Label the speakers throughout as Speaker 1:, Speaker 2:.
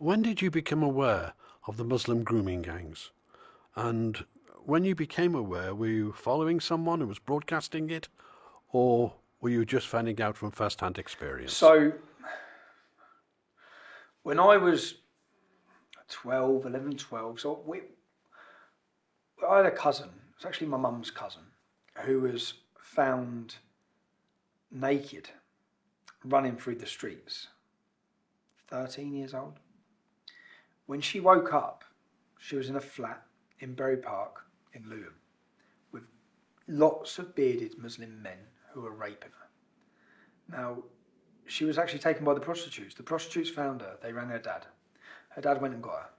Speaker 1: when did you become aware of the Muslim grooming gangs? And when you became aware, were you following someone who was broadcasting it, or were you just finding out from first-hand experience?
Speaker 2: So, when I was 11, 12, I had a cousin, it's actually my mum's cousin, who was found naked, running through the streets, 13 years old. When she woke up, she was in a flat in Bury Park in Luton with lots of bearded Muslim men who were raping her. Now, she was actually taken by the prostitutes. The prostitutes found her, they rang her dad. Her dad went and got her.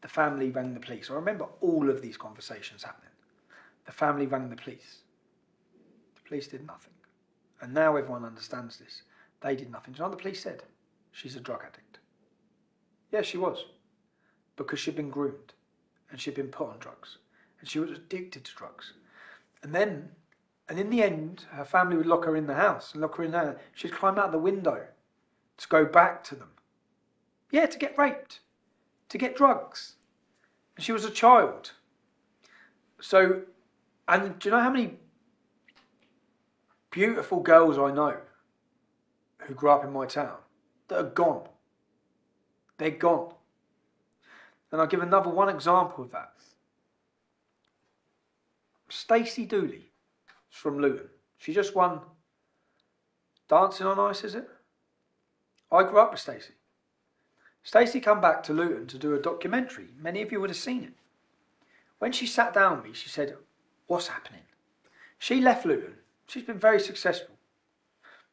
Speaker 2: The family rang the police. I remember all of these conversations happening. The family rang the police. The police did nothing. And now everyone understands this. They did nothing. Do you know what the police said? She's a drug addict. Yeah, she was. Because she'd been groomed. And she'd been put on drugs. And she was addicted to drugs. And in the end, her family would lock her in the house and lock her in there. She'd climb out the window to go back to them. Yeah, to get raped. To get drugs. And she was a child. So, and do you know how many beautiful girls I know who grew up in my town that are gone? They're gone. And I'll give another one example of that. Stacey Dooley is from Luton. She just won Dancing on Ice, is it? I grew up with Stacey. Stacey come back to Luton to do a documentary. Many of you would have seen it. When she sat down with me, she said, "What's happening?" She left Luton. She's been very successful.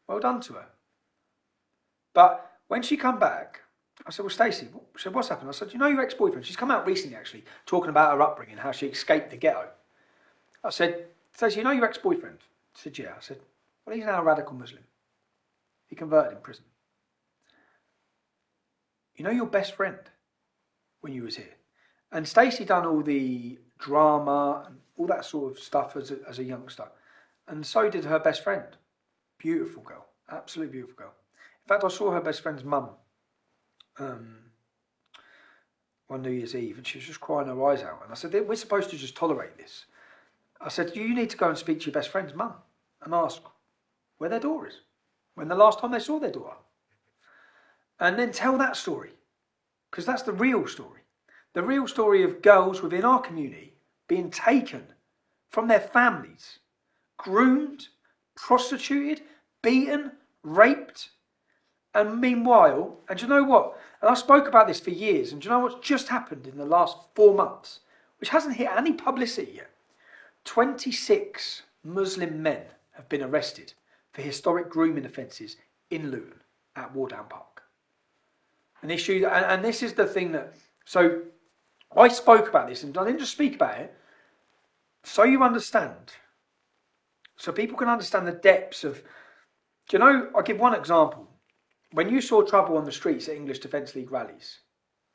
Speaker 2: Well done to her. But when she come back, I said, "Well, Stacey," she said, "What's happened?" I said, "You know your ex-boyfriend?" She's come out recently, actually, talking about her upbringing, how she escaped the ghetto. I said, "Stacey, you know your ex-boyfriend?" She said, "Yeah." I said, "Well, he's now a radical Muslim. He converted in prison. You know your best friend when you was here?" And Stacey done all the drama and all that sort of stuff as a youngster. And so did her best friend. Beautiful girl. Absolutely beautiful girl. In fact, I saw her best friend's mum one New Year's Eve, and she was just crying her eyes out. And I said, "We're supposed to just tolerate this." I said, "You need to go and speak to your best friend's mum and ask where their daughter is, when the last time they saw their daughter. And then tell that story, because that's the real story. The real story of girls within our community being taken from their families, groomed, prostituted, beaten, raped. And meanwhile, and do you know what? And I spoke about this for years, and do you know what's just happened in the last 4 months, which hasn't hit any publicity yet? 26 Muslim men have been arrested for historic grooming offences in Luton at Wardown Park. An issue, and this is the thing that, so I spoke about this, and I didn't just speak about it, so you understand, so people can understand the depths of, do you know, I'll give one example. When you saw trouble on the streets at English Defence League rallies,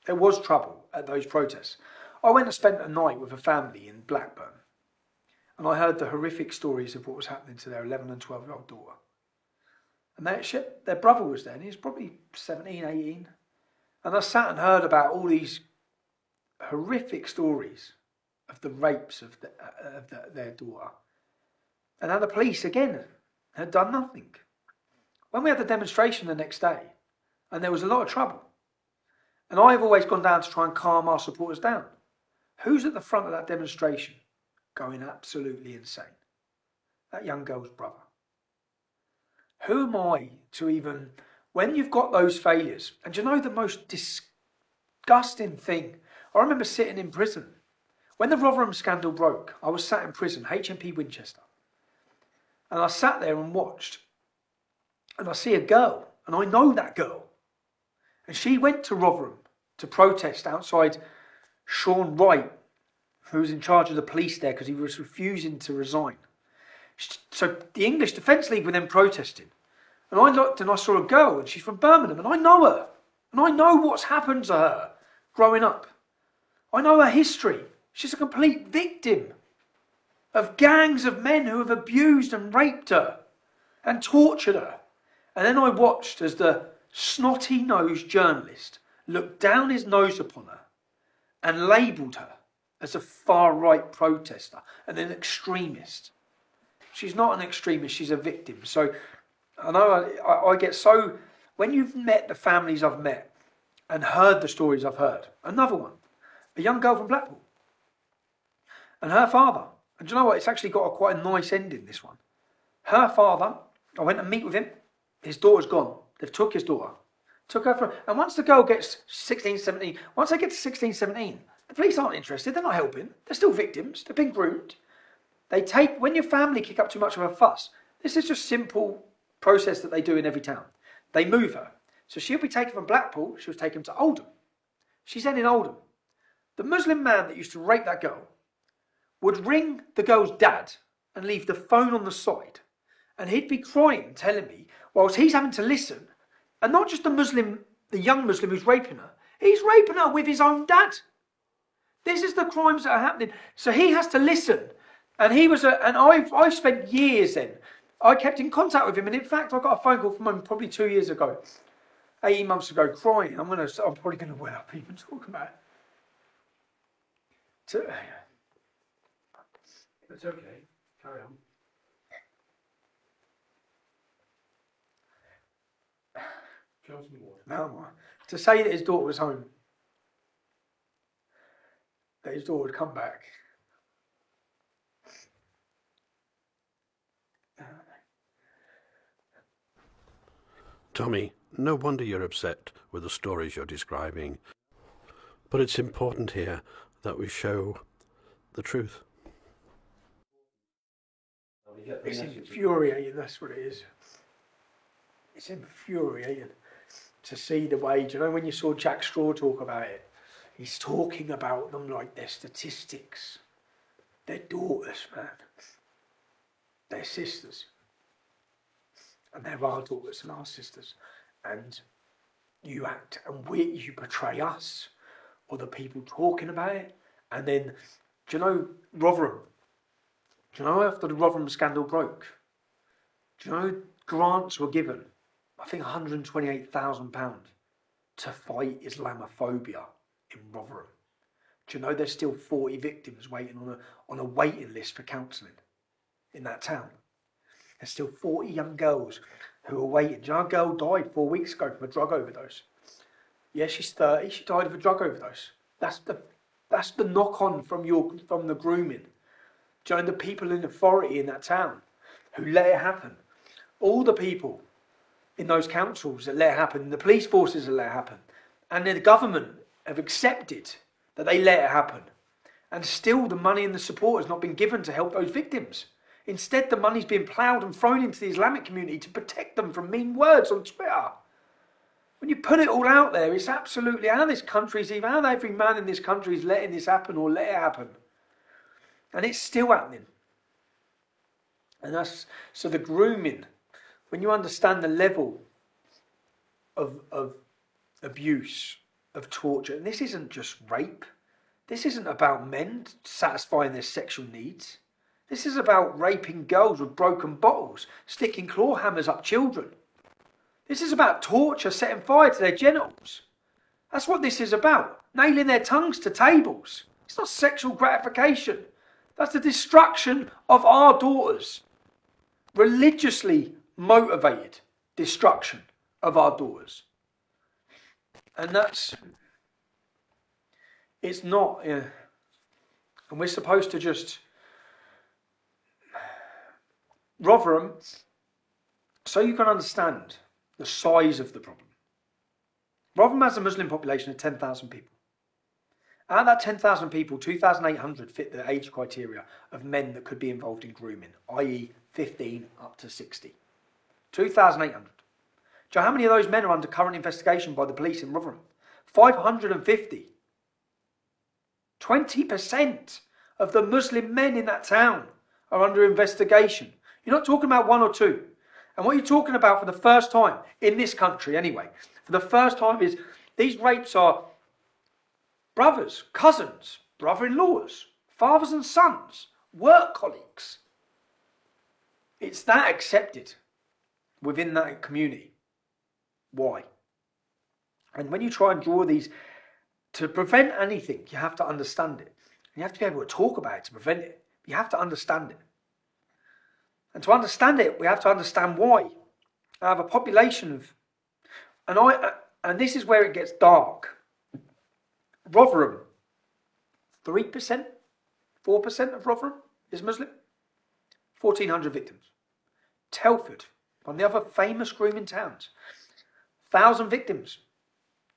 Speaker 2: there was trouble at those protests. I went and spent a night with a family in Blackburn, and I heard the horrific stories of what was happening to their 11 and 12-year-old daughter. And their brother was there, and he was probably 17, 18. And I sat and heard about all these horrific stories of the rapes of their daughter. And how the police, again, had done nothing. When we had the demonstration the next day, and there was a lot of trouble, and I've always gone down to try and calm our supporters down. Who's at the front of that demonstration going absolutely insane? That young girl's brother. Who am I to even, when you've got those failures, and do you know the most disgusting thing? I remember sitting in prison. When the Rotherham scandal broke, I was sat in prison, HMP Winchester. And I sat there and watched. And I see a girl, and I know that girl. And she went to Rotherham to protest outside Sean Wright, who was in charge of the police there because he was refusing to resign. So the English Defence League were then protesting. And I looked and I saw a girl, and she's from Birmingham, and I know her. And I know what's happened to her growing up. I know her history. She's a complete victim of gangs of men who have abused and raped her and tortured her. And then I watched as the snotty-nosed journalist looked down his nose upon her and labelled her as a far-right protester and an extremist. She's not an extremist, she's a victim. So I know I get so... When you've met the families I've met and heard the stories I've heard, another one, a young girl from Blackpool, and her father, and do you know what, it's actually got quite a nice ending, this one. Her father, I went to meet with him, his daughter's gone. They've took his daughter. Took her from... And once the girl gets 16, 17, once they get to 16, 17, the police aren't interested, they're not helping, they're still victims, they're being groomed. They take... When your family kick up too much of a fuss, this is just simple process that they do in every town. They move her. So she'll be taken from Blackpool, she was taken to Oldham. She's then in Oldham. The Muslim man that used to rape that girl would ring the girl's dad and leave the phone on the side. And he'd be crying, telling me, whilst he's having to listen, and not just the Muslim, the young Muslim who's raping her, he's raping her with his own dad. This is the crimes that are happening. So he has to listen. And he was and I've spent years then. I kept in contact with him, and in fact, I got a phone call from him probably 2 years ago, 18 months ago, crying. I'm probably gonna well up even talking about it.
Speaker 1: It's okay. Carry on.
Speaker 2: No, to say that his daughter was home, that his daughter would come back.
Speaker 1: Tommy, no wonder you're upset with the stories you're describing. But it's important here that we show the truth.
Speaker 2: It's infuriating, that's what it is. It's infuriating to see the way, do you know when you saw Jack Straw talk about it? He's talking about them like they're statistics. They're daughters, man. They're sisters. And they're our daughters and our sisters. And you act, and you betray us, or the people talking about it. And then, do you know Rotherham? Do you know after the Rotherham scandal broke? Do you know grants were given? I think £128,000 to fight Islamophobia in Rotherham. Do you know there's still 40 victims waiting on a waiting list for counselling in that town? There's still 40 young girls who are waiting. Do you know a girl died 4 weeks ago from a drug overdose? Yeah, she's 30. She died of a drug overdose. That's the knock-on from the grooming. Do you know the people in authority in that town who let it happen? All the people in those councils that let it happen, the police forces that let it happen, and the government have accepted that they let it happen. And still the money and the support has not been given to help those victims. Instead, the money's been ploughed and thrown into the Islamic community to protect them from mean words on Twitter. When you put it all out there, it's absolutely how this country's even, how every man in this country is letting this happen or let it happen. And it's still happening. And that's, so the grooming, when you understand the level of abuse, of torture, and this isn't just rape, this isn't about men satisfying their sexual needs. This is about raping girls with broken bottles, sticking claw hammers up children. This is about torture, setting fire to their genitals. That's what this is about. Nailing their tongues to tables. It's not sexual gratification. That's the destruction of our daughters. Religiously motivated destruction of our daughters. And that's... It's not... And we're supposed to just... Rotherham, so you can understand the size of the problem. Rotherham has a Muslim population of 10,000 people. Out of that 10,000 people, 2,800 fit the age criteria of men that could be involved in grooming, i.e. 15 up to 60. 2,800. Do you know how many of those men are under current investigation by the police in Rotherham? 550. 20% of the Muslim men in that town are under investigation. You're not talking about one or two. And what you're talking about for the first time, in this country anyway, for the first time is these rapes are brothers, cousins, brother-in-laws, fathers and sons, work colleagues. It's that accepted within that community. Why? And when you try and draw these, to prevent anything, you have to understand it. And you have to be able to talk about it to prevent it. You have to understand it. And to understand it, we have to understand why. I have a population of, and this is where it gets dark. Rotherham, 3%, 4% of Rotherham is Muslim. 1,400 victims. Telford, one of the other famous grooming towns, 1,000 victims,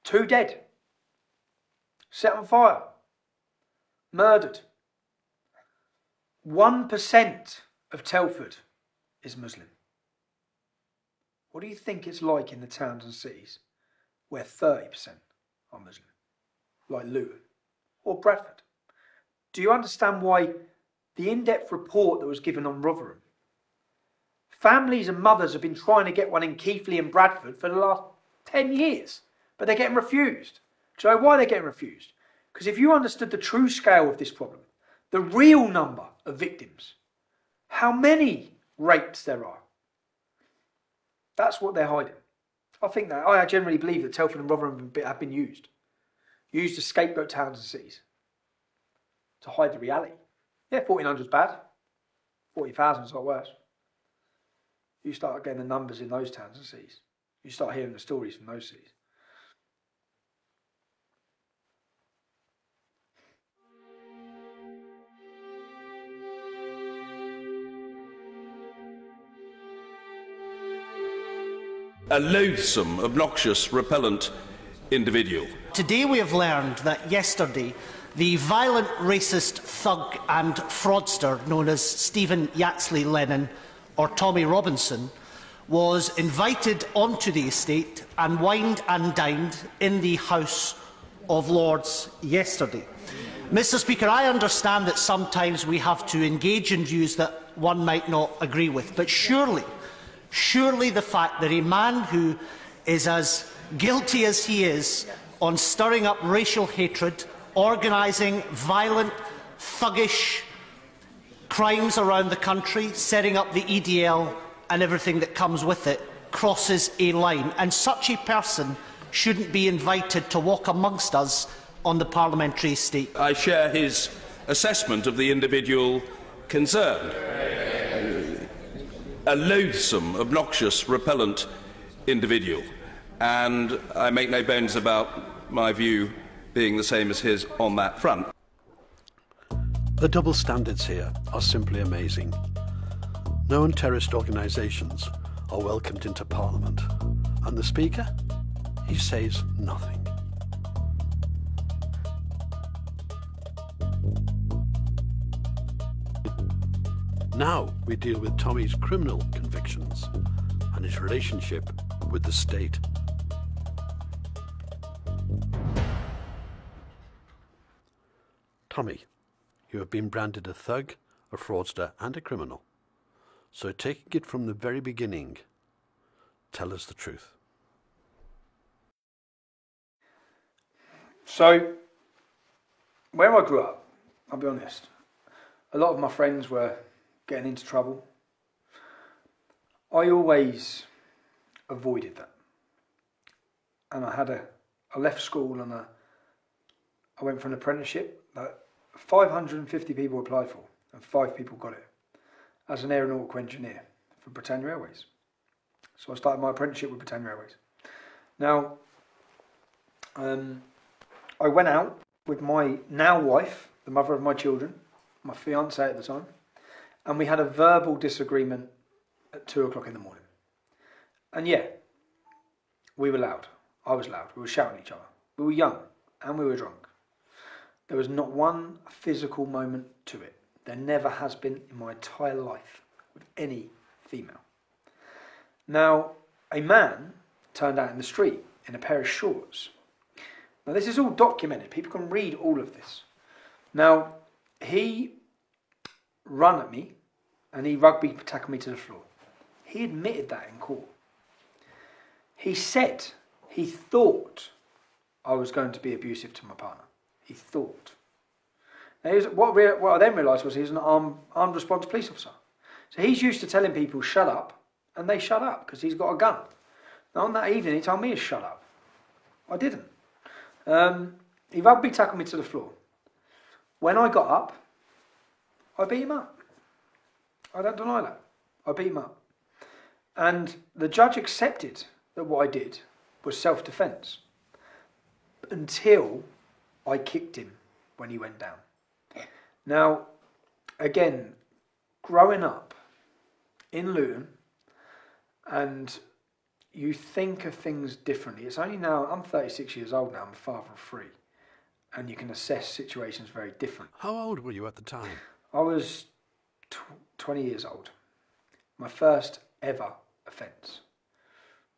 Speaker 2: 2 dead, set on fire, murdered. 1% of Telford is Muslim. What do you think it's like in the towns and cities where 30% are Muslim, like Luton or Bradford? Do you understand why the in-depth report that was given on Rotherham, families and mothers have been trying to get one in Keighley and Bradford for the last 10 years, but they're getting refused. Do you know why they're getting refused? Because if you understood the true scale of this problem, the real number of victims, how many rapes there are, that's what they're hiding. I generally believe that Telford and Rotherham have been used as scapegoat towns and cities to hide the reality. Yeah, 1,400 is bad. 40,000 is a lot worse. You start getting the numbers in those towns and cities. You start hearing the stories from those cities.
Speaker 3: A loathsome, obnoxious, repellent individual.
Speaker 4: Today we have learned that yesterday the violent racist thug and fraudster known as Stephen Yaxley Lennon, or Tommy Robinson, was invited onto the estate and wined and dined in the House of Lords yesterday. Mr. Speaker, I understand that sometimes we have to engage in views that one might not agree with, but surely the fact that a man who is as guilty as he is on stirring up racial hatred, organising violent, thuggish crimes around the country, setting up the EDL and everything that comes with it, crosses a line. And such a person shouldn't be invited to walk amongst us on the parliamentary estate.
Speaker 3: I share his assessment of the individual concerned. A loathsome, obnoxious, repellent individual. And I make no bones about my view being the same as his on that front.
Speaker 1: The double standards here are simply amazing. Known terrorist organisations are welcomed into Parliament, and the Speaker, he says nothing. Now we deal with Tommy's criminal convictions and his relationship with the state. Tommy, you have been branded a thug, a fraudster and a criminal. So taking it from the very beginning, tell us the truth.
Speaker 2: So, where I grew up, I'll be honest, a lot of my friends were getting into trouble. I always avoided that. And I left school and I went for an apprenticeship that 550 people applied for and 5 people got it as an aeronautical engineer for Britannia Airways. So I started my apprenticeship with Britannia Airways. Now, I went out with my now wife, the mother of my children, my fiancée at the time, and we had a verbal disagreement at 2 o'clock in the morning. And yeah, we were loud. I was loud. We were shouting at each other. We were young and we were drunk. There was not one physical moment to it. There never has been in my entire life with any female. Now, a man turned out in the street in a pair of shorts. Now, this is all documented. People can read all of this. Now, he ran at me and he rugby tackled me to the floor. He admitted that in court. He said he thought I was going to be abusive to my partner. He thought. Now, what I then realised was he was an armed response police officer. So he's used to telling people shut up, and they shut up because he's got a gun. Now on that evening he told me to shut up. I didn't. He rugby tackled me to the floor. When I got up, I beat him up. I don't deny that. I beat him up. And the judge accepted that what I did was self-defence until I kicked him when he went down. Now, again, growing up in Luton, and you think of things differently. It's only now, I'm 36 years old now, I'm a father of 3, and you can assess situations very different.
Speaker 1: How old were you at the time?
Speaker 2: I was 20 years old. My first ever offence.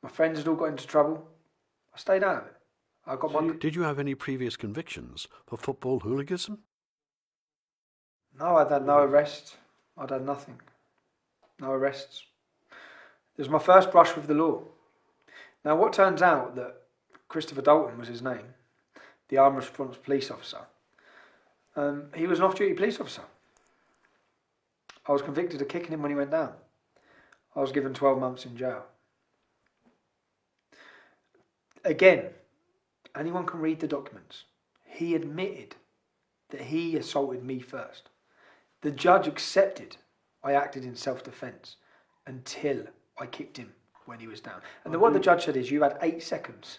Speaker 2: My friends had all got into trouble. I stayed out of it. I got my...
Speaker 1: Did you have any previous convictions for football hooliganism?
Speaker 2: No, I'd had no arrests. I'd had nothing. No arrests. It was my first brush with the law. Now, what turns out that Christopher Dalton was his name, the armed response police officer. He was an off-duty police officer. I was convicted of kicking him when he went down. I was given 12 months in jail. Again, anyone can read the documents. He admitted that he assaulted me first. The judge accepted I acted in self-defence until I kicked him when he was down. And then what the judge said is you had 8 seconds.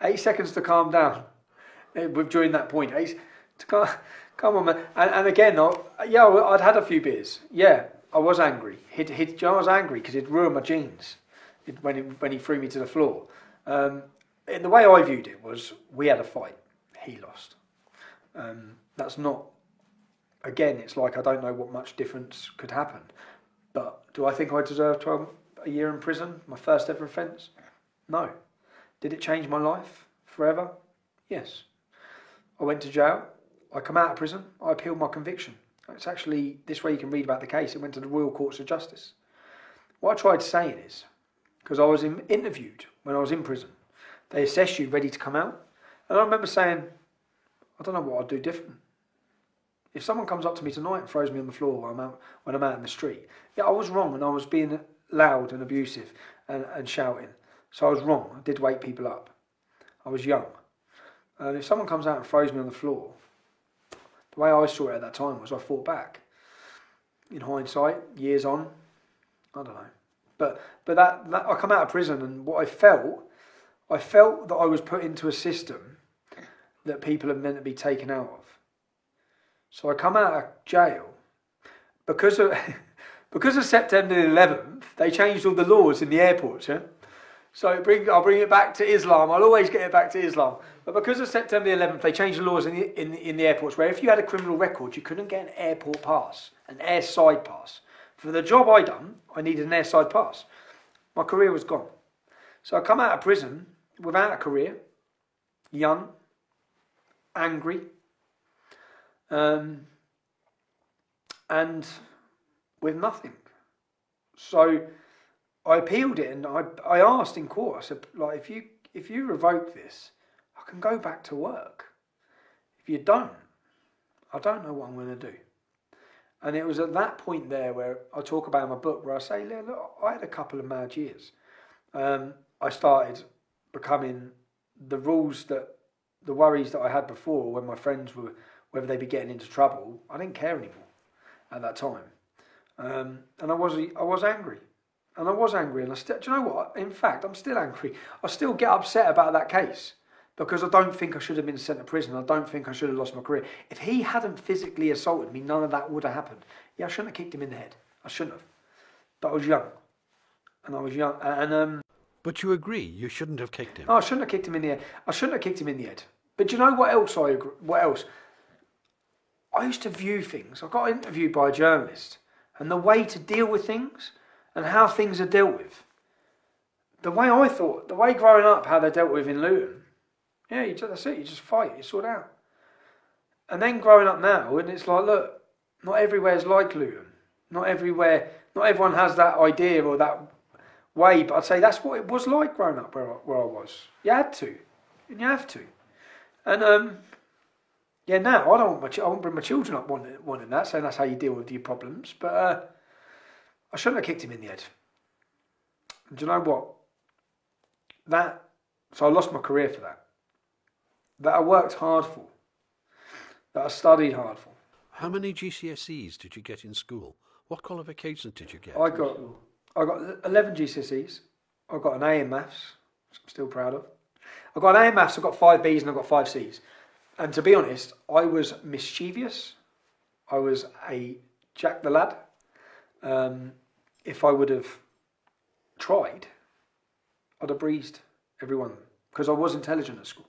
Speaker 2: 8 seconds to calm down during that point. Come on, man. And again, I'd had a few beers. Yeah, I was angry. I was angry because he'd ruined my jeans when he threw me to the floor. And the way I viewed it was we had a fight. He lost. That's not... Again, it's like I don't know what much difference could happen. But do I think I deserve a year in prison? My first ever offence? No. Did it change my life forever? Yes. I went to jail. I come out of prison. I appealed my conviction. It's actually this way you can read about the case. It went to the Royal Courts of Justice. What I tried saying is, because I was interviewed when I was in prison, they assess you ready to come out. And I remember saying, I don't know what I'd do different. If someone comes up to me tonight and throws me on the floor when I'm out in the street, yeah, I was wrong and I was being loud and abusive and shouting. So I was wrong. I did wake people up. I was young. And if someone comes out and throws me on the floor, the way I saw it at that time was I fought back. In hindsight, years on, I don't know. But that I come out of prison and what I felt that I was put into a system that people are meant to be taken out of. So I come out of jail because of September the 11th. They changed all the laws in the airports. Yeah, so I'll bring it back to Islam. I'll always get it back to Islam. But because of September the 11th, they changed the laws in the airports where if you had a criminal record, you couldn't get an airport pass, an airside pass. For the job I done, I needed an airside pass. My career was gone. So I come out of prison without a career, young, angry. And with nothing. So I appealed it and I asked in court, I said, like, if you revoke this, I can go back to work. If you don't, I don't know what I'm going to do. And it was at that point there where I talk about in my book where I say, look, I had a couple of mad years. I started becoming the worries that I had before when my friends were, whether they'd be getting into trouble, I didn't care anymore at that time. And I was angry. And I was angry. And do you know what? In fact, I'm still angry. I still get upset about that case because I don't think I should have been sent to prison. I don't think I should have lost my career. If he hadn't physically assaulted me, none of that would have happened. Yeah, I shouldn't have kicked him in the head. I shouldn't have. But I was young. And I was young. And
Speaker 1: But you agree you shouldn't have kicked him?
Speaker 2: no, I shouldn't have kicked him in the head. I shouldn't have kicked him in the head. But do you know what else I agree? What else? I used to view things. I got interviewed by a journalist, and the way to deal with things and how things are dealt with. The way I thought, the way growing up, how they're dealt with in Luton. Yeah, that's it. You just fight. You sort it out. And then growing up now, and it's like, look, not everywhere's like Luton. Not everyone has that idea or that way. But I'd say that's what it was like growing up where I was. You had to, and you have to. And yeah, now I won't bring my children up wanting that, saying that's how you deal with your problems. But I shouldn't have kicked him in the head. And do you know what? So I lost my career for that. that I worked hard for, that I studied hard for.
Speaker 1: How many GCSEs did you get in school? What qualifications did you get?
Speaker 2: I got 11 GCSEs. I got an A in maths, which I'm still proud of. I got an A in maths, I got 5 Bs and I got 5 Cs. And to be honest, I was mischievous. I was a Jack the Lad. If I would have tried, I'd have breezed everyone because I was intelligent at school.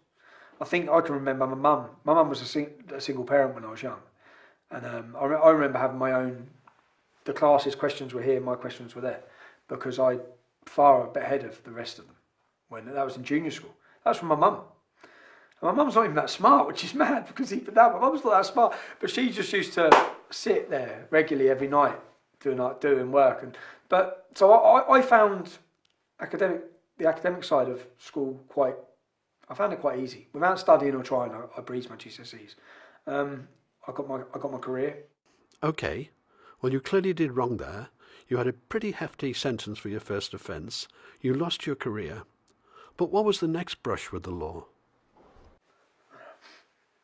Speaker 2: I think I can remember my mum. My mum was a single parent when I was young. And I remember having my own, the classes' questions were here, my questions were there, because I far ahead of the rest of them. When that was in junior school, that was from my mum. And my mum's not even that smart, which is mad, because even that, my mum's not that smart, but she just used to sit there regularly every night doing work. So I found the academic side of school I found it quite easy. Without studying or trying, I breezed my GCSEs. I got my career.
Speaker 1: Okay, well you clearly did wrong there. You had a pretty hefty sentence for your first offence. You lost your career. But what was the next brush with the law?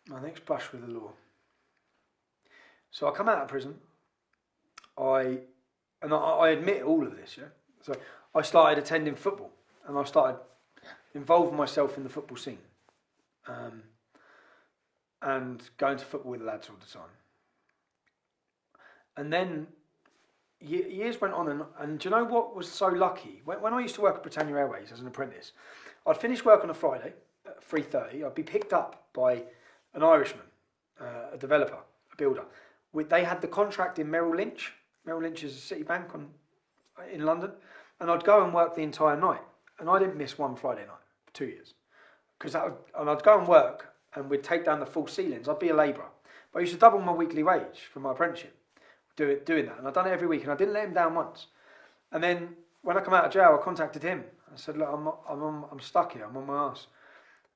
Speaker 2: My next brush with the law. So I come out of prison. I admit all of this, yeah. So I started attending football, and I started involving myself in the football scene, and going to football with the lads all the time. And then years went on, and do you know what was so lucky? When I used to work at Britannia Airways as an apprentice, I'd finish work on a Friday at 3:30. I'd be picked up by an Irishman, a developer, a builder. They had the contract in Merrill Lynch. Merrill Lynch is a city bank in London. And I'd go and work the entire night. And I didn't miss one Friday night for 2 years. And I'd go and work, and we'd take down the full ceilings. I'd be a labourer. But I used to double my weekly wage for my apprenticeship, doing that. And I'd done it every week, and I didn't let him down once. And then when I come out of jail, I contacted him. I said, look, I'm stuck here. I'm on my arse.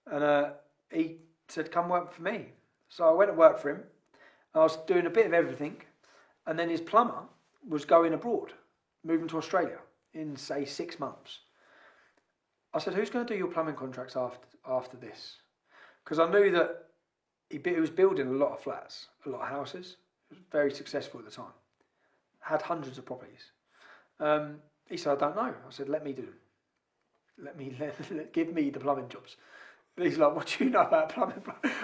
Speaker 2: And he said, come work for me. So I went to work for him. I was doing a bit of everything. And then his plumber was going abroad, moving to Australia in, say, 6 months. I said, who's going to do your plumbing contracts after this? Because I knew that he was building a lot of flats, a lot of houses. He was very successful at the time. Had hundreds of properties. He said, I don't know. I said, let me do them. Give me the plumbing jobs. And he's like, what do you know about plumbing?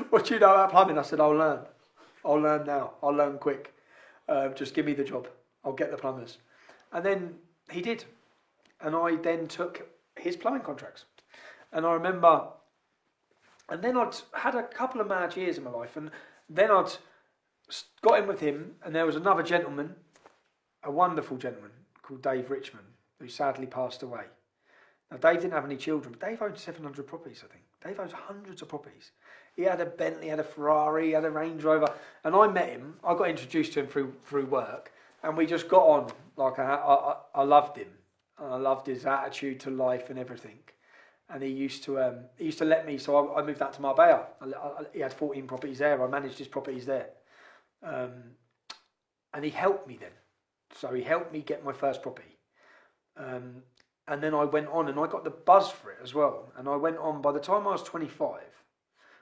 Speaker 2: What do you know about plumbing? I said, I'll learn. I'll learn now. I'll learn quick. Just give me the job. I'll get the plumbers. And then he did. And I then took his plumbing contracts. And I remember, and then I'd had a couple of mad years in my life, and then I'd got in with him, and there was another gentleman, a wonderful gentleman called Dave Richmond, who sadly passed away. Now, Dave didn't have any children, but Dave owned 700 properties, I think. Dave owns hundreds of properties. He had a Bentley, had a Ferrari, he had a Range Rover, and I met him. I got introduced to him through work, and we just got on. Like I loved him, and I loved his attitude to life and everything. And he used to let me. So I moved out to Marbella. He had 14 properties there. I managed his properties there, and he helped me then. So he helped me get my first property. And then I went on, and I got the buzz for it as well. And I went on, by the time I was 25,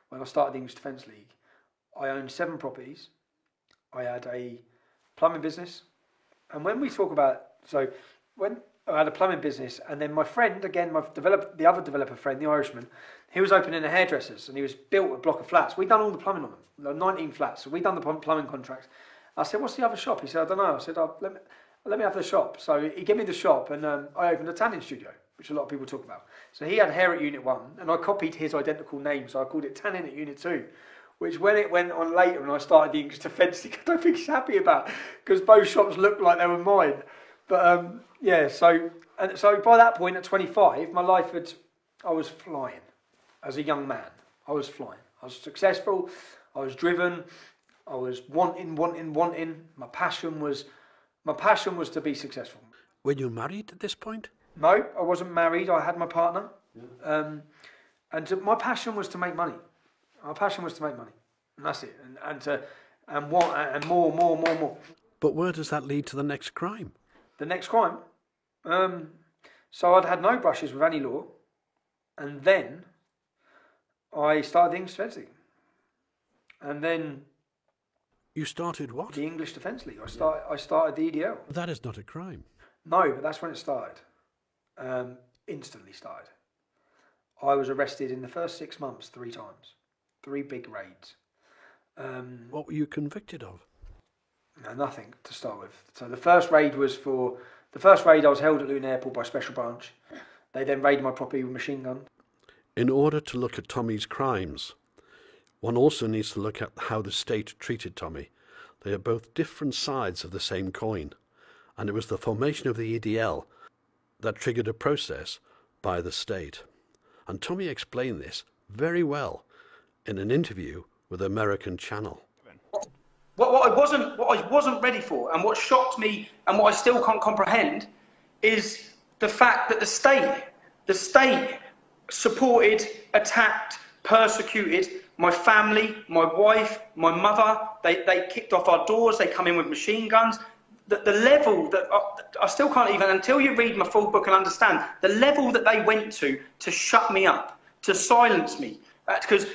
Speaker 2: when I started the English Defence League, I owned 7 properties. I had a plumbing business. And when we talk about, so when I had a plumbing business, and then my friend, again, the other developer friend, the Irishman, he was opening a hairdresser's, and he was built a block of flats. We'd done all the plumbing on them, the 19 flats. So we'd done the plumbing contracts. I said, what's the other shop? He said, I don't know. I said, let me have the shop. So he gave me the shop, and I opened a tanning studio, which a lot of people talk about. So he had hair at Unit 1, and I copied his identical name, so I called it Tanning at Unit 2, which when it went on later and I started the English Defence League, I don't think he's happy about, because both shops looked like they were mine. But yeah, so by that point at 25, I was flying as a young man. I was flying. I was successful. I was driven. I was wanting. My passion was to be successful.
Speaker 1: Were you married at this point?
Speaker 2: No, I wasn't married. I had my partner. Yeah. And my passion was to make money. My passion was to make money. And that's it. And more.
Speaker 1: But where does that lead to the next crime?
Speaker 2: The next crime? So I'd had no brushes with any law. And then I started the English Defence League. And then...
Speaker 1: You started what?
Speaker 2: The English Defence League. I started the EDL.
Speaker 1: That is not a crime.
Speaker 2: No, but that's when it started. Instantly started. I was arrested in the first 6 months 3 times. 3 big raids.
Speaker 1: What were you convicted of?
Speaker 2: No, nothing to start with. So the first raid was for... The first raid I was held at Luton Airport by Special Branch. They then raided my property with a machine gun.
Speaker 1: In order to look at Tommy's crimes, one also needs to look at how the state treated Tommy. They are both different sides of the same coin, and it was the formation of the EDL that triggered a process by the state. And Tommy explained this very well in an interview with American Channel.
Speaker 5: What I wasn't ready for, and what shocked me, and what I still can't comprehend, is the fact that the state supported, attacked, persecuted my family, my wife, my mother. They kicked off our doors. They come in with machine guns. The level that I still can't even, until you read my full book and understand the level that they went to shut me up, to silence me. Because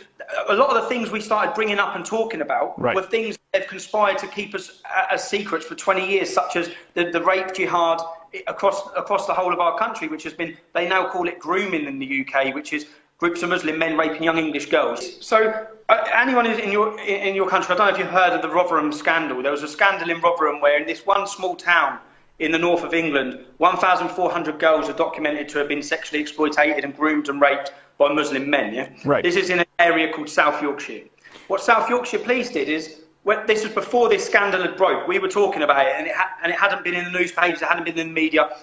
Speaker 5: a lot of the things we started bringing up and talking about were things they've conspired to keep us as secrets for 20 years, such as the rape jihad across the whole of our country, which has been, they now call it grooming in the UK, which is groups of Muslim men raping young English girls. So anyone who's in your country, I don't know if you've heard of the Rotherham scandal. There was a scandal in Rotherham where in this one small town in the north of England, 1,400 girls are documented to have been sexually exploited and groomed and raped by Muslim men. Yeah,
Speaker 6: right.
Speaker 5: This is in an area called South Yorkshire. What South Yorkshire Police did is, this was before this scandal had broke. We were talking about it, and it hadn't been in the newspapers, it hadn't been in the media.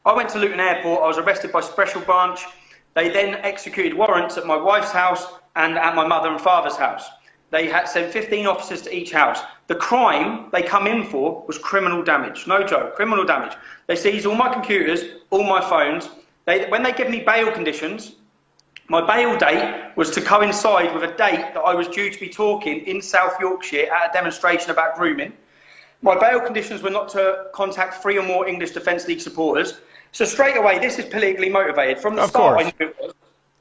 Speaker 5: I went to Luton Airport. I was arrested by Special Branch. They then executed warrants at my wife's house and at my mother and father's house. They had sent 15 officers to each house. The crime they come in for was criminal damage. No joke, criminal damage. They seized all my computers, all my phones. When they give me bail conditions, my bail date was to coincide with a date that I was due to be talking in South Yorkshire at a demonstration about grooming. My bail conditions were not to contact 3 or more English Defence League supporters. So straight away, this is politically motivated. From the start, I knew it was.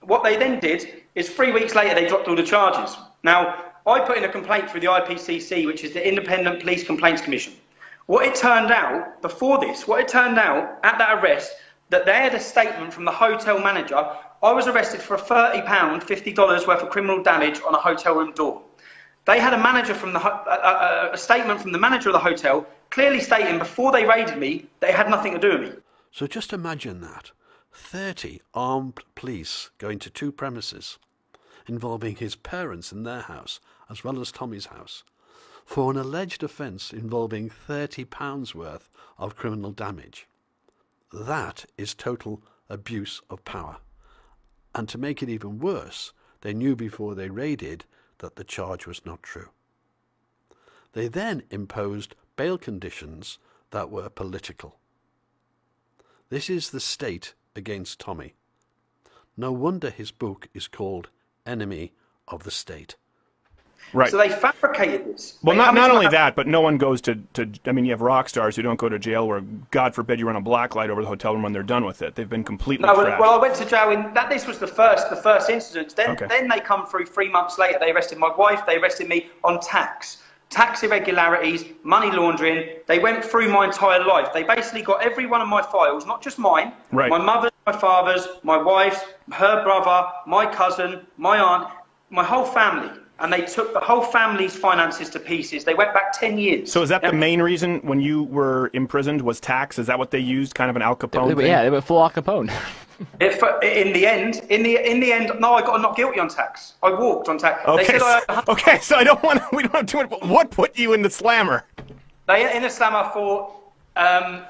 Speaker 5: What they then did is 3 weeks later, they dropped all the charges. Now, I put in a complaint through the IPCC, which is the Independent Police Complaints Commission. What it turned out, before this, at that arrest, that they had a statement from the hotel manager. I was arrested for a £30, $50 worth of criminal damage on a hotel room door. They had a statement from the manager of the hotel clearly stating before they raided me, they had nothing to do with me.
Speaker 1: So just imagine that. 30 armed police going to 2 premises involving his parents in their house as well as Tommy's house for an alleged offence involving £30 worth of criminal damage. That is total abuse of power. And to make it even worse, they knew before they raided that the charge was not true. They then imposed bail conditions that were political. This is the state against Tommy. No wonder his book is called Enemy of the State.
Speaker 6: Right.
Speaker 5: So they fabricated this.
Speaker 6: Well, not only that, but no one goes to, I mean, you have rock stars who don't go to jail where, God forbid, you run a black light over the hotel room when they're done with it. They've been completely trashed.
Speaker 5: Well, I went to jail this was the first incident. Then they come through 3 months later. They arrested my wife. They arrested me on tax irregularities, money laundering. They went through my entire life. They basically got every one of my files, not just mine,
Speaker 6: right.
Speaker 5: My mother's, my father's, my wife's, her brother, my cousin, my aunt, my whole family. And they took the whole family's finances to pieces. They went back 10 years.
Speaker 6: So is that the main reason when you were imprisoned was tax? Is that what they used, kind of an Al Capone thing?
Speaker 7: Yeah, they were full Al Capone.
Speaker 5: In the end, no, I got not guilty on tax. I walked on tax.
Speaker 6: Okay, okay, so we don't have too much, but what put you in the slammer?
Speaker 5: They in the slammer for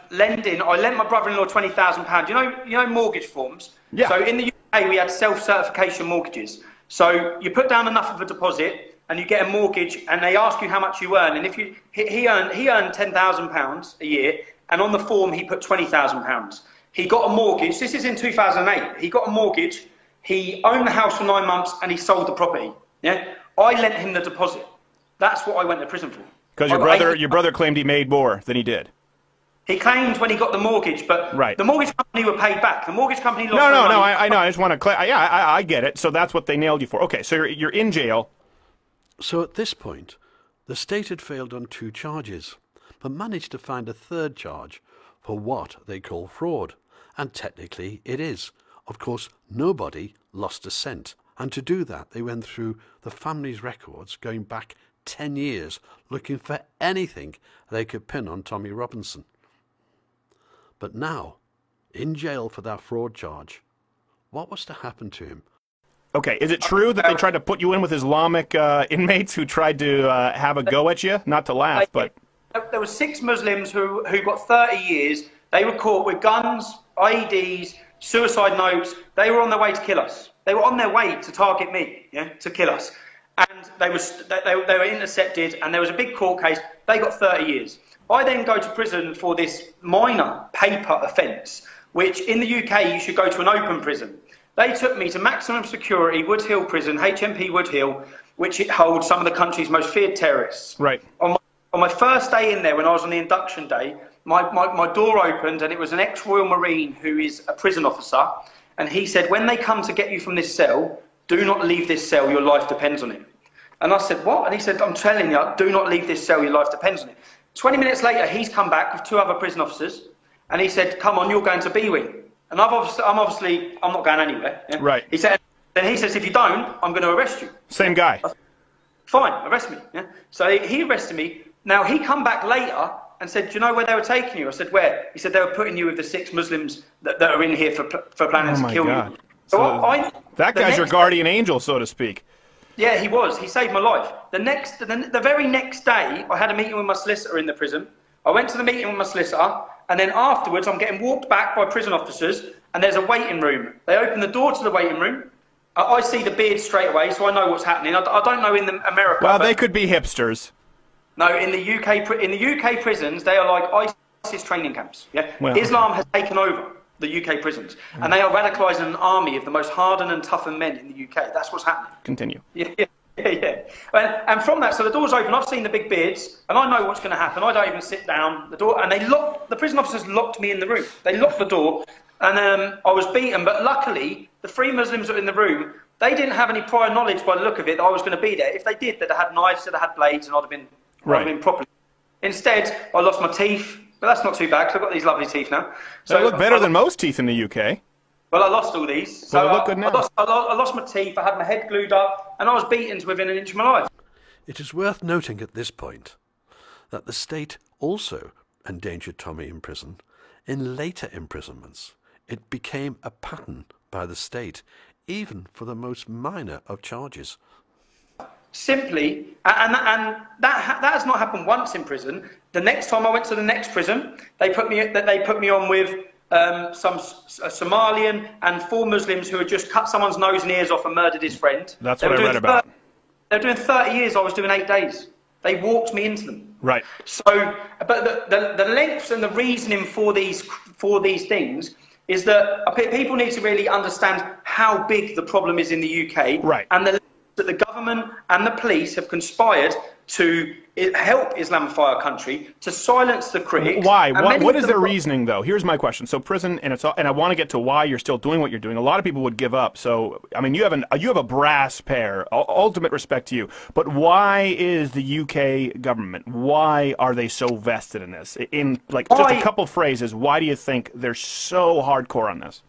Speaker 5: lending. I lent my brother-in-law £20,000. You know mortgage forms?
Speaker 6: Yeah.
Speaker 5: So in the UK, we had self-certification mortgages. So you put down enough of a deposit and you get a mortgage and they ask you how much you earn. And if he earned £10,000 a year, and on the form he put £20,000. He got a mortgage. This is in 2008. He got a mortgage. He owned the house for 9 months and he sold the property. Yeah, I lent him the deposit. That's what I went to prison for.
Speaker 6: Because your brother claimed he made more than he did.
Speaker 5: He claimed when he got the mortgage, but
Speaker 6: Right.
Speaker 5: the mortgage company were paid back. The mortgage company lost
Speaker 6: No,
Speaker 5: their
Speaker 6: no, no.
Speaker 5: money.
Speaker 6: I know. I just want to yeah, I get it. So that's what they nailed you for. Okay, so you're in jail.
Speaker 1: So at this point, the state had failed on 2 charges, but managed to find a 3rd charge for what they call fraud. And technically it is. Of course, nobody lost a cent. And to do that, they went through the family's records going back 10 years, looking for anything they could pin on Tommy Robinson. But now, in jail for that fraud charge, what was to happen to him?
Speaker 6: Okay, is it true that they tried to put you in with Islamic inmates who tried to have a go at you? Not to laugh, but...
Speaker 5: There were 6 Muslims who got 30 years. They were caught with guns, IEDs, suicide notes. They were on their way to kill us. They were on their way to target me, yeah, to kill us. And they were intercepted, and there was a big court case. They got 30 years. I then go to prison for this minor paper offence, which in the UK you should go to an open prison. They took me to maximum security Wood Hill prison, HMP Wood Hill, which it holds some of the country's most feared terrorists.
Speaker 6: Right.
Speaker 5: On my first day in there, when I was on the induction day, my door opened, and it was an ex-Royal Marine who is a prison officer, and he said, when they come to get you from this cell, do not leave this cell, your life depends on it. And I said, what? And he said, I'm telling you, do not leave this cell, your life depends on it. 20 minutes later, he's come back with 2 other prison officers, and he said, come on, you're going to B-Wing. And I'm not going anywhere. Yeah?
Speaker 6: Right.
Speaker 5: He said, then he says, if you don't, I'm going to arrest you.
Speaker 6: Same guy.
Speaker 5: Fine, arrest me. Yeah? So he arrested me. Now, he come back later and said, do you know where they were taking you? I said, where? He said, they were putting you with the 6 Muslims that are in here for planning to kill you. So
Speaker 6: that guy's your guardian angel, so to speak.
Speaker 5: Yeah, he was. He saved my life. The very next day, I had a meeting with my solicitor in the prison. I went to the meeting with my solicitor, and then afterwards, I'm getting walked back by prison officers, and there's a waiting room. They open the door to the waiting room. I see the beard straight away, so I know what's happening. I don't know in America.
Speaker 6: Well, they could be hipsters.
Speaker 5: No, in the UK prisons, they are like ISIS training camps. Yeah,
Speaker 6: well,
Speaker 5: Islam has taken over the UK prisons, and they are radicalising an army of the most hardened and toughened men in the UK. That's what's happening.
Speaker 6: Continue.
Speaker 5: Yeah. And from that, so the door's open. I've seen the big beards, and I know what's going to happen. I don't even sit down. The door, and the prison officers locked me in the room. They locked the door, and I was beaten. But luckily, the 3 Muslims that were in the room, they didn't have any prior knowledge by the look of it that I was going to be there. If they did, they'd have had knives, they'd have had blades, and I'd have been properly. Instead, I lost my teeth, but that's not too bad because I've got these lovely teeth now.
Speaker 6: So they look better than most teeth in the UK.
Speaker 5: Well, I lost all these. So
Speaker 6: well, they look good now.
Speaker 5: I lost my teeth, I had my head glued up, and I was beaten to within an inch of my life.
Speaker 1: It is worth noting at this point that the state also endangered Tommy in prison. In later imprisonments, it became a pattern by the state, even for the most minor of charges. Simply,
Speaker 5: and that has not happened once in prison. The next time I went to the next prison, they put me on with a Somalian and 4 Muslims who had just cut someone's nose and ears off and murdered his friend.
Speaker 6: That's what I read about.
Speaker 5: They were doing 30 years. I was doing 8 days. They walked me into them.
Speaker 6: Right.
Speaker 5: So, but the lengths and the reasoning for these things is that people need to really understand how big the problem is in the UK.
Speaker 6: Right.
Speaker 5: And that the government and the police have conspired to help Islamify our country, to silence the critics.
Speaker 6: Why? What is their reasoning, though? Here's my question. So prison, and I want to get to why you're still doing what you're doing. A lot of people would give up. So, I mean, you have a brass pair. Ultimate respect to you. But why is the UK government, why are they so vested in this? In, like, just a couple phrases, why do you think they're so hardcore on this?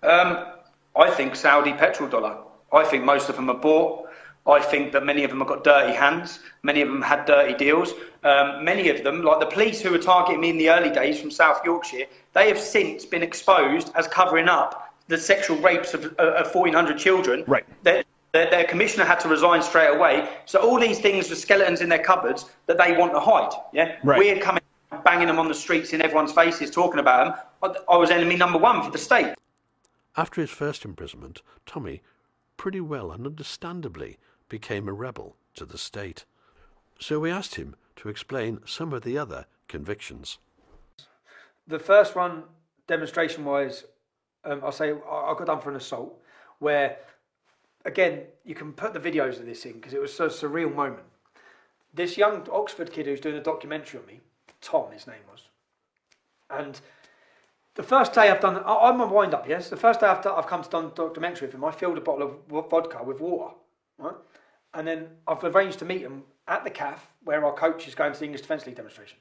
Speaker 5: I think Saudi petrol dollar. I think most of them are bought. I think that many of them have got dirty hands. Many of them had dirty deals. Many of them, like the police who were targeting me in the early days from South Yorkshire, they have since been exposed as covering up the sexual rapes of 1,400 children.
Speaker 6: Right.
Speaker 5: Their commissioner had to resign straight away. So all these things are skeletons in their cupboards that they want to hide. Yeah.
Speaker 6: Right.
Speaker 5: We're coming, banging them on the streets in everyone's faces, talking about them. I was enemy number 1 for the state.
Speaker 1: After his first imprisonment, Tommy pretty well and understandably became a rebel to the state. So we asked him to explain some of the other convictions.
Speaker 2: The first one, demonstration-wise, I'll say I got done for an assault, where, again, you can put the videos of this in because it was such a surreal moment. This young Oxford kid who's doing a documentary on me, Tom, his name was, And the first day I've done, I'm a wind-up, yes? The first day I've come to done documentary with him, I filled a bottle of vodka with water, right? And then I've arranged to meet him at the cafe where our coach is going to the English Defence League demonstration.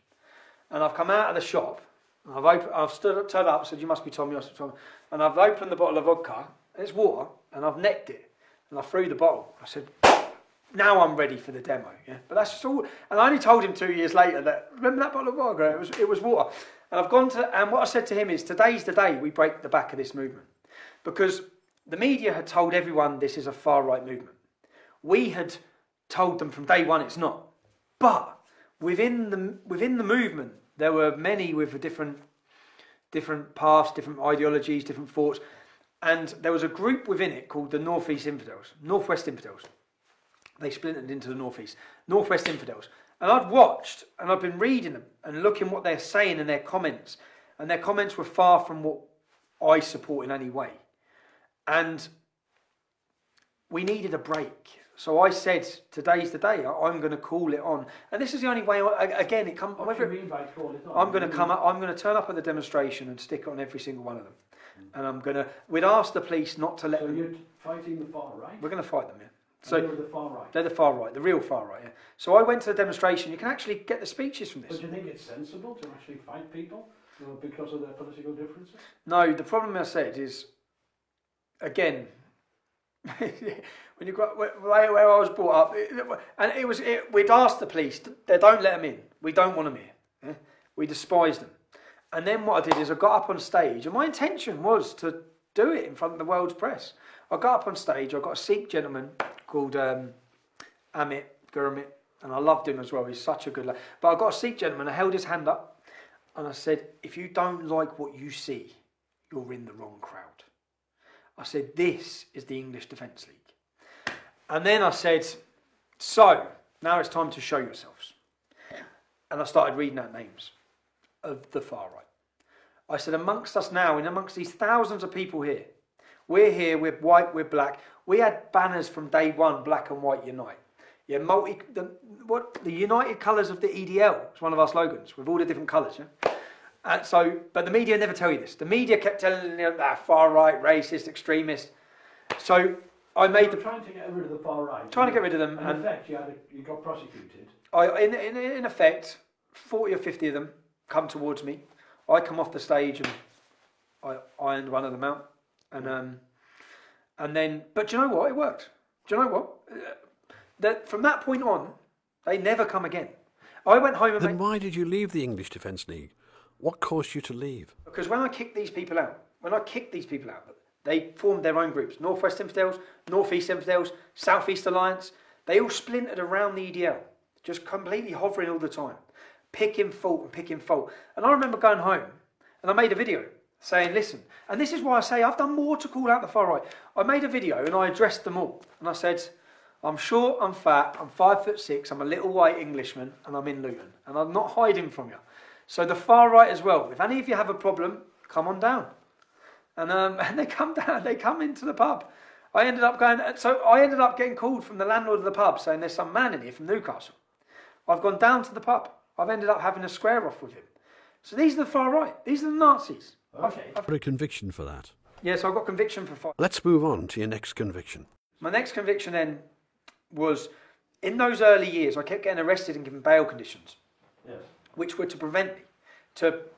Speaker 2: And I've come out of the shop, and I've turned up, said, you must be Tommy, and I've opened the bottle of vodka, and it's water, and I've necked it, and I threw the bottle. I said, now I'm ready for the demo, yeah? But that's just all, and I only told him 2 years later that, remember that bottle of vodka? It was water. And I've gone to, and what I said to him is, today's the day we break the back of this movement. Because the media had told everyone this is a far-right movement. We had told them from day one it's not. But within the movement, there were many with different paths, different ideologies, different thoughts. And there was a group within it called the Northwest Infidels. They splintered into the Northeast. Northwest Infidels. And I'd watched, and I've been reading them, and looking what they're saying in their comments. And their comments were far from what I support in any way. And we needed a break. So I said, today's the day, I'm going to call it on. And this is the only way, again, it comes...
Speaker 1: What do you mean by call it on?
Speaker 2: I'm going to turn up at the demonstration and stick it on every single one of them. And I'm going to... We'd ask the police not to let them...
Speaker 1: So you're fighting the far right?
Speaker 2: We're going to fight them, yeah.
Speaker 1: So they're the far right?
Speaker 2: They're the far right, the real far right, yeah. So I went to the demonstration. You can actually get the speeches from this.
Speaker 1: But do you think it's sensible to actually fight people because of their political differences?
Speaker 2: No, the problem I said is, again... when you got where I was brought up, we'd asked the police, they don't let them in. We don't want them here. Yeah? We despise them. And then what I did is I got up on stage, and my intention was to do it in front of the world's press. I got up on stage. I got a Sikh gentleman called Amit Gurmit, and I loved him as well. He's such a good lad. But I got a Sikh gentleman. I held his hand up, and I said, "If you don't like what you see, you're in the wrong crowd." I said, this is the English Defence League. And then I said, so, now it's time to show yourselves. And I started reading out names of the far right. I said, amongst us now, and amongst these thousands of people here, we're here, we're white, we're black. We had banners from day one, black and white unite. Yeah, the united colours of the EDL was one of our slogans, with all the different colours, yeah? And so, but the media never tell you this. The media kept telling you that far right, racist, extremist. So I made the
Speaker 1: trying to get rid of the far right.
Speaker 2: Trying to get rid of them.
Speaker 1: In effect, you got prosecuted.
Speaker 2: In effect, 40 or 50 of them come towards me. I come off the stage and I ironed one of them out, and then. But do you know what? It worked. Do you know what? From that point on, they never come again. I went home and.
Speaker 1: Then why did you leave the English Defence League? What caused you to leave?
Speaker 2: Because when I kicked these people out, they formed their own groups. Northwest Infidels, Northeast Infidels, Southeast Alliance. They all splintered around the EDL, just completely hovering all the time, picking fault. And I remember going home, and I made a video saying, listen, and this is why I say I've done more to call out the far right. I made a video and I addressed them all. And I said, I'm short, I'm fat, I'm 5'6", I'm a little white Englishman, and I'm in Luton. And I'm not hiding from you. So the far right as well. If any of you have a problem, come on down. And they come down. They come into the pub. I ended up getting called from the landlord of the pub saying there's some man in here from Newcastle. I've gone down to the pub. I've ended up having a square off with him. So these are the far right. These are the Nazis.
Speaker 1: Okay. I've got a conviction for that.
Speaker 2: Yes, I got conviction for far.
Speaker 1: Let's move on to your next conviction.
Speaker 2: My next conviction then was, in those early years, I kept getting arrested and given bail conditions. Yes. Which were to prevent me.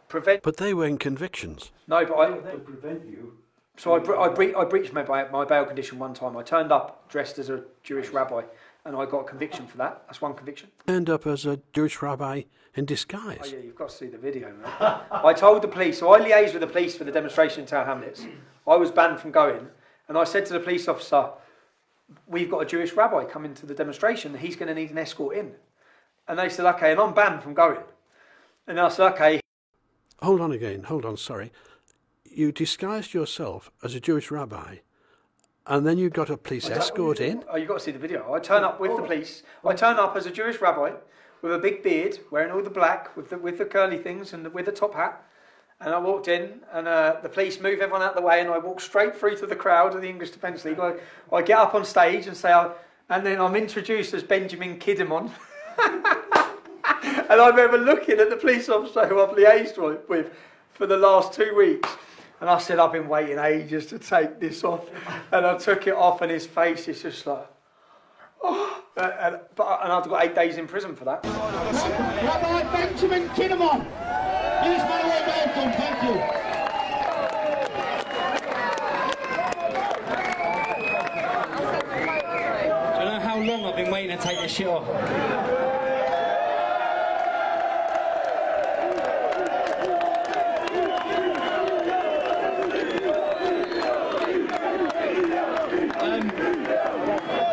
Speaker 1: But they weren't convictions.
Speaker 2: No, but
Speaker 1: they prevent you.
Speaker 2: So I breached my bail condition one time. I turned up dressed as a Jewish rabbi, and I got a conviction for that. That's one conviction.
Speaker 1: Turned up as a Jewish rabbi in disguise.
Speaker 2: Oh yeah, you've got to see the video, man. I told the police, so I liaised with the police for the demonstration in Tower Hamlets. I was banned from going, and I said to the police officer, we've got a Jewish rabbi coming to the demonstration, he's going to need an escort in. And they said, okay, and I'm banned from going. And I said, okay.
Speaker 1: Hold on, sorry. You disguised yourself as a Jewish rabbi, and then you got a police escort in?
Speaker 2: Oh, you've got to see the video. I turn up with the police. I turn up as a Jewish rabbi with a big beard, wearing all the black, with the curly things and with the top hat. And I walked in, and the police move everyone out of the way, and I walk straight through to the crowd of the English Defence League. I get up on stage and say, and then I'm introduced as Benjamin Kidamon. And I remember looking at the police officer who I've liaised with for the last 2 weeks. And I said, I've been waiting ages to take this off. And I took it off and his face is just like, oh. And I've got 8 days in prison for that.
Speaker 7: Rabbi Benjamin Kinnaman. Use my way welcome, thank you.
Speaker 8: Do you know how long I've been waiting to take this shit off?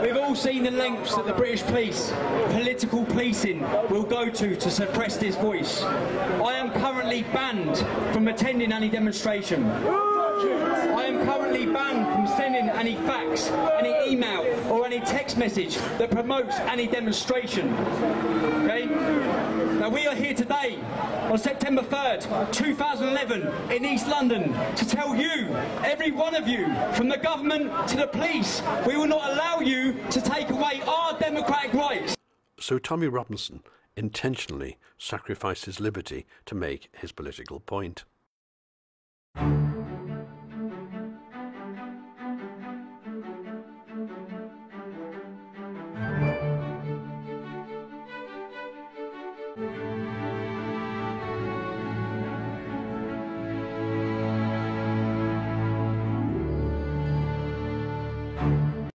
Speaker 8: We've all seen the lengths that the British police, political policing, will go to suppress this voice. I am currently banned from attending any demonstration. I am currently banned from sending any fax, any email or any text message that promotes any demonstration. Okay? Now we are here today on September 3rd, 2011 in East London to tell you, every one of you, from the government to the police, we will not allow you to take away our democratic rights.
Speaker 1: So Tommy Robinson intentionally sacrificed his liberty to make his political point.